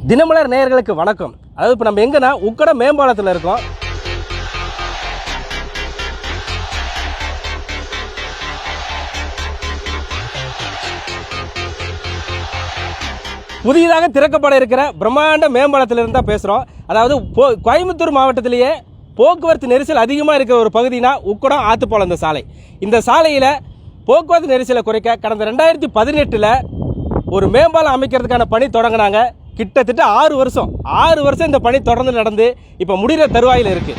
தினமலர் நேயர்களுக்கு வணக்கம். அதாவது இப்போ நம்ம எங்கன்னா உக்கடம் மேம்பாலத்தில் இருக்கோம். புதிதாக திறக்கப்பட இருக்கிற பிரம்மாண்ட மேம்பாலத்திலிருந்து தான் பேசுகிறோம். அதாவது கோயம்புத்தூர் மாவட்டத்திலேயே போக்குவரத்து நெரிசல் அதிகமாக இருக்கிற ஒரு பகுதினா உக்கடம் ஆத்துப்பாலம் இந்த சாலை. இந்த சாலையில் போக்குவரத்து நெரிசலை குறைக்க கடந்த 2018 ஒரு மேம்பாலம் அமைக்கிறதுக்கான பணி தொடங்கினாங்க. கிட்டத்தட்ட 6 வருஷம் இந்த பணி தொடர்ந்து நடந்து இப்போ முடிகிற தருவாயில் இருக்கு.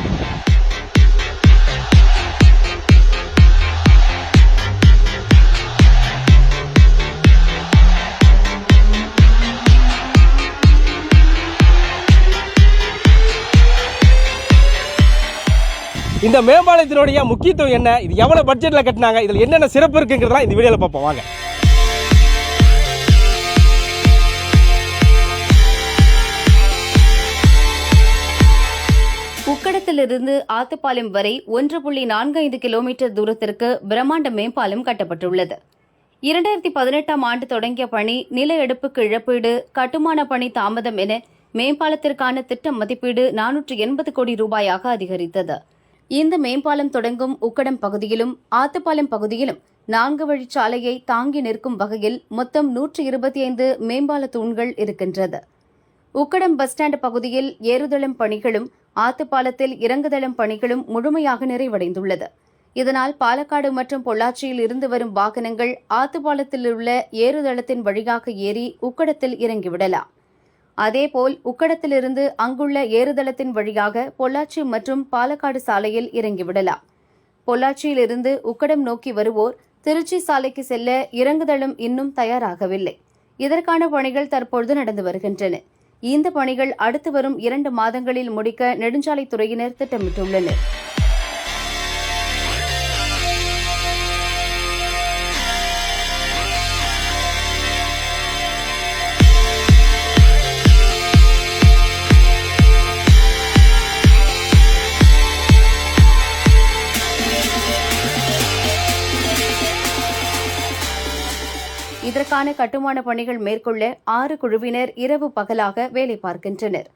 இந்த மேம்பாலத்தினுடைய முக்கியத்துவம் என்ன, இது எவ்வளவு பட்ஜெட்ல கட்டினாங்க, இதில் என்னென்ன சிறப்பு இருக்குங்கிறதெல்லாம் இந்த வீடியோவில் பார்ப்போம் வாங்க. உக்கடத்திலிருந்து ஆத்துப்பாலம் வரை 1.45 கிலோமீட்டர் தூரத்திற்கு பிரம்மாண்ட மேம்பாலம் கட்டப்பட்டுள்ளது. 2018 ஆண்டு தொடங்கிய பணி நில எடுப்புக்கு இழப்பீடு, கட்டுமான பணி தாமதம் என மேம்பாலத்திற்கான திட்ட மதிப்பீடு 480 கோடி ரூபாயாக அதிகரித்தது. இந்த மேம்பாலம் தொடங்கும் உக்கடம் பகுதியிலும் ஆத்துப்பாலம் பகுதியிலும் 4 வழிச்சாலையை தாங்கி நிற்கும் வகையில் மொத்தம் 125 மேம்பால தூண்கள் இருக்கின்றது. உக்கடம் பஸ் ஸ்டாண்ட் பகுதியில் ஏறுதளம் பணிகளும் ஆத்துப்பாலத்தில் இறங்குதளம் பணிகளும் முழுமையாக நிறைவடைந்துள்ளது. இதனால் பாலக்காடு மற்றும் பொள்ளாச்சியில் இருந்து வரும் வாகனங்கள் ஆத்துப்பாலத்தில் உள்ள ஏறுதளத்தின் வழியாக ஏறி உக்கடத்தில் இறங்கிவிடலாம். அதேபோல் உக்கடத்திலிருந்து அங்குள்ள ஏறுதளத்தின் வழியாக பொள்ளாச்சி மற்றும் பாலக்காடு சாலையில் இறங்கிவிடலாம். பொள்ளாச்சியிலிருந்து உக்கடம் நோக்கி வருவோர் திருச்சி சாலைக்கு செல்ல இறங்குதளம் இன்னும் தயாராகவில்லை. இதற்கான பணிகள் தற்பொழுது நடந்து வருகின்றன. இந்த பணிகள் அடுத்து வரும் 2 மாதங்களில் முடிக்க நெடுஞ்சாலைத்துறையினர் திட்டமிட்டுள்ளனர். இதற்கான கட்டுமான பணிகள் மேற்கொள்ள 6 குழுவினர் இரவு பகலாக வேலை பார்க்கின்றனர்.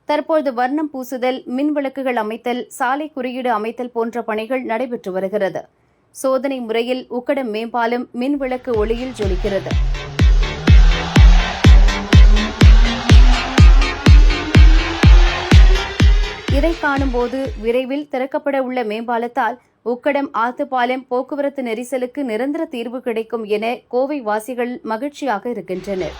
தற்போது வர்ணம் பூசுதல், மின் விளக்குகள் அமைத்தல், சாலை குறியீடு அமைத்தல் போன்ற பணிகள் நடைபெற்று வருகிறது. சோதனை முறையில் உக்கடம் மேம்பாலம் மின் விளக்கு ஒளியில் ஜொலிக்கிறது. இதை காணும்போது விரைவில் திறக்கப்பட உள்ள மேம்பாலத்தால் உக்கடம் ஆத்துப்பாலம் போக்குவரத்து நெரிசலுக்கு நிரந்தர தீர்வு கிடைக்கும் என கோவை வாசிகள் மகிழ்ச்சியாக இருக்கின்றனர்.